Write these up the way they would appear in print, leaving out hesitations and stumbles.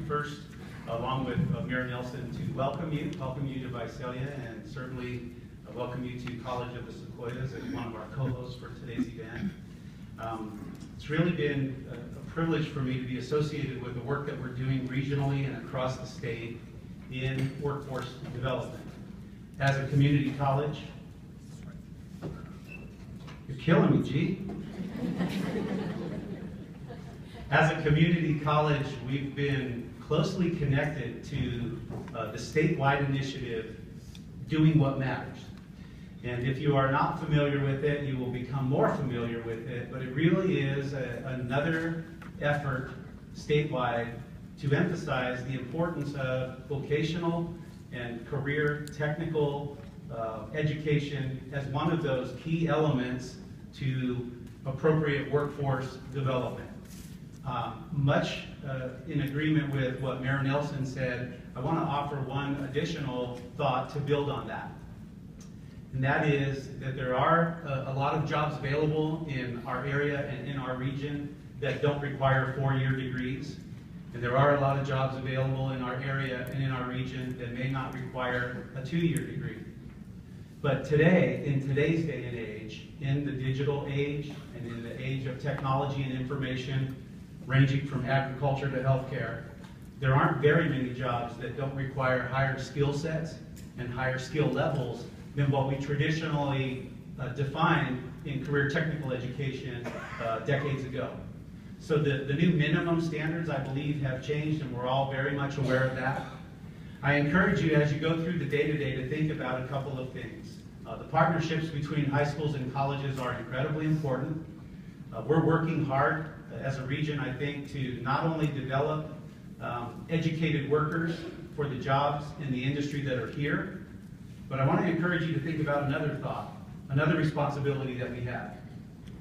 first, along with Mayor Nelson, to welcome you to Visalia, and certainly welcome you to College of the Sequoias as one of our co-hosts for today's event. It's really been a privilege for me to be associated with the work that we're doing regionally and across the state in workforce development. As a community college, you're killing me, G. As a community college, we've been closely connected to the statewide initiative, Doing What Matters. And if you are not familiar with it, you will become more familiar with it, but it really is another effort statewide to emphasize the importance of vocational and career technical education as one of those key elements to appropriate workforce development. Much in agreement with what Mayor Nelson said, I want to offer one additional thought to build on that. And that is that there are a lot of jobs available in our area and in our region that don't require four-year degrees. And there are a lot of jobs available in our area and in our region that may not require a two-year degree. But today, in today's day and age, in the digital age and in the age of technology and information, ranging from agriculture to healthcare, there aren't very many jobs that don't require higher skill sets and higher skill levels than what we traditionally defined in career technical education decades ago. So the new minimum standards, I believe, have changed, and we're all very much aware of that. I encourage you, as you go through the day-to-day, to think about a couple of things. The partnerships between high schools and colleges are incredibly important. We're working hard as a region, I think, to not only develop educated workers for the jobs in the industry that are here, but I want to encourage you to think about another thought, another responsibility that we have.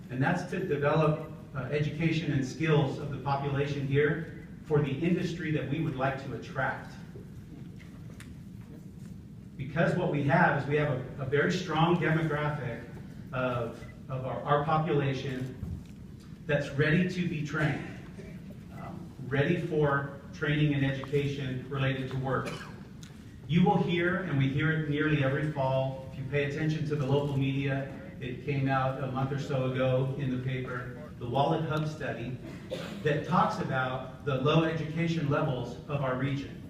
And that's to develop education and skills of the population here for the industry that we would like to attract. Because what we have is we have a very strong demographic of our population that's ready to be trained, ready for training and education related to work. You will hear, and we hear it nearly every fall, if you pay attention to the local media, it came out a month or so ago in the paper, the Wallet Hub study that talks about the low education levels of our region.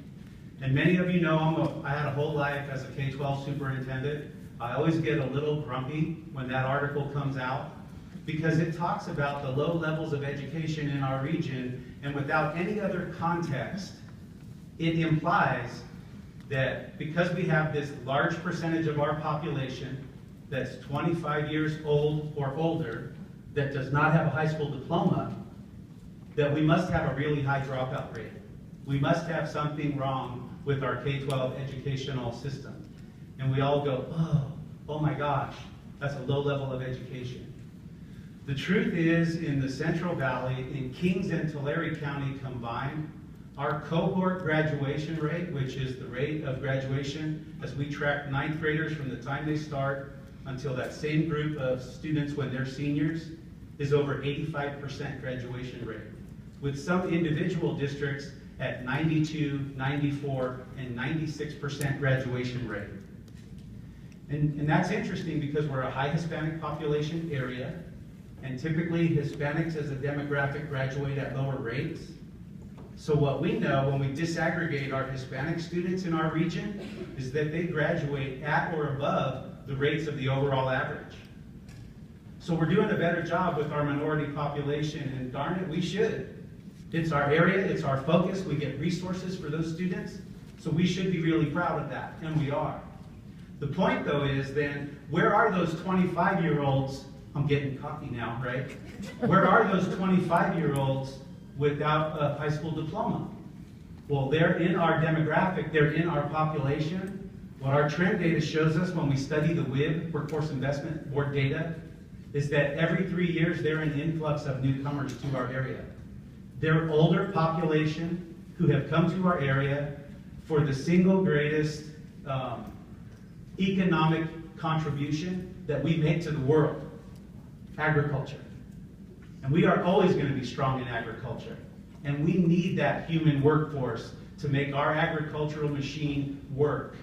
And many of you know I had a whole life as a K-12 superintendent. I always get a little grumpy when that article comes out because it talks about the low levels of education in our region, and without any other context, it implies that because we have this large percentage of our population that's 25 years old or older that does not have a high school diploma, that we must have a really high dropout rate. We must have something wrong with our K-12 educational system. And we all go, oh my gosh, that's a low level of education. The truth is, in the Central Valley, in Kings and Tulare County combined, our cohort graduation rate, which is the rate of graduation as we track ninth graders from the time they start until that same group of students when they're seniors, is over 85% graduation rate, with some individual districts at 92, 94, and 96% graduation rate. And that's interesting because we're a high Hispanic population area, and typically Hispanics as a demographic graduate at lower rates. So what we know when we disaggregate our Hispanic students in our region is that they graduate at or above the rates of the overall average. So we're doing a better job with our minority population, and darn it, we should. It's our area, it's our focus, we get resources for those students, so we should be really proud of that, and we are. The point, though, is then, where are those 25-year-olds, I'm getting cocky now, right? Where are those 25-year-olds without a high school diploma? Well, they're in our demographic, they're in our population. What our trend data shows us when we study the WIB, Workforce Investment Board data, is that every 3 years they're an influx of newcomers to our area. They're older population who have come to our area for the single greatest economic contribution that we make to the world, agriculture. And we are always going to be strong in agriculture. And we need that human workforce to make our agricultural machine work.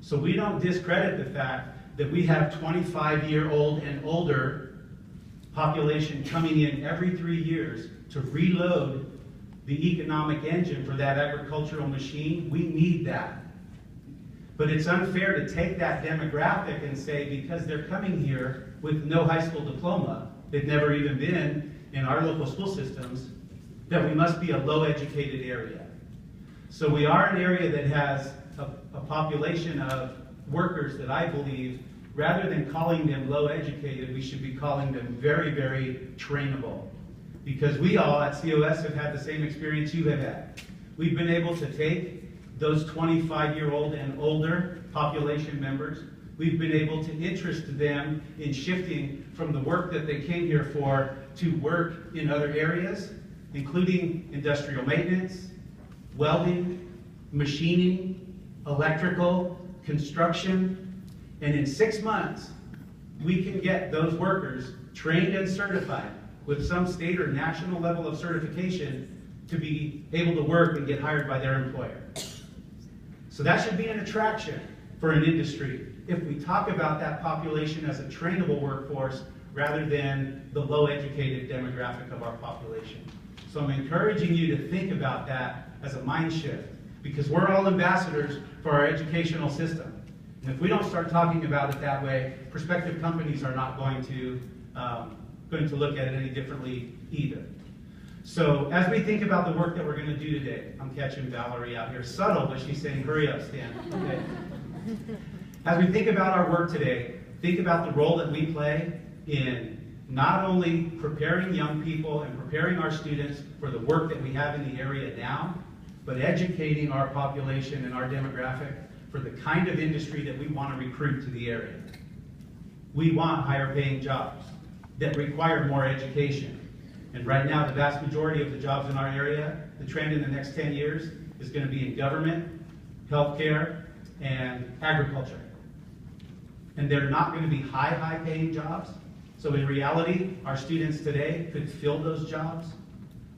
So we don't discredit the fact that we have 25-year-old and older population coming in every 3 years to reload the economic engine for that agricultural machine. We need that. But it's unfair to take that demographic and say, because they're coming here with no high school diploma, they've never even been in our local school systems, that we must be a low-educated area. So we are an area that has a population of workers that I believe, rather than calling them low-educated, we should be calling them very, very trainable. Because we all at COS have had the same experience you have had. We've been able to take those 25-year-old and older population members, we've been able to interest them in shifting from the work that they came here for to work in other areas, including industrial maintenance, welding, machining, electrical, construction, and in 6 months, we can get those workers trained and certified with some state or national level of certification to be able to work and get hired by their employer. So that should be an attraction for an industry if we talk about that population as a trainable workforce rather than the low-educated demographic of our population. So I'm encouraging you to think about that as a mind shift, because we're all ambassadors for our educational system. And if we don't start talking about it that way, prospective companies are not going to look at it any differently either. So as we think about the work that we're going to do today, I'm catching Valerie out here, subtle, but she's saying, hurry up, Stan. Okay. As we think about our work today, think about the role that we play in not only preparing young people and preparing our students for the work that we have in the area now, but educating our population and our demographic for the kind of industry that we want to recruit to the area. We want higher paying jobs that require more education. And right now, the vast majority of the jobs in our area, the trend in the next 10 years is going to be in government, healthcare, and agriculture. And they're not going to be high paying jobs. So in reality, our students today could fill those jobs.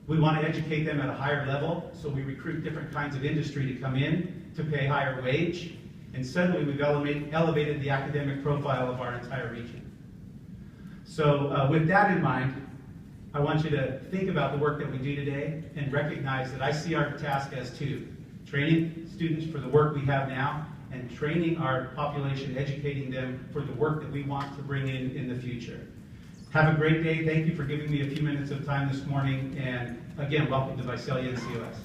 We want to educate them at a higher level, so we recruit different kinds of industry to come in to pay higher wage. And suddenly we've elevated the academic profile of our entire region. So with that in mind, I want you to think about the work that we do today and recognize that I see our task as two: training students for the work we have now and training our population, educating them for the work that we want to bring in the future. Have a great day. Thank you for giving me a few minutes of time this morning. And again, welcome to Visalia and COS.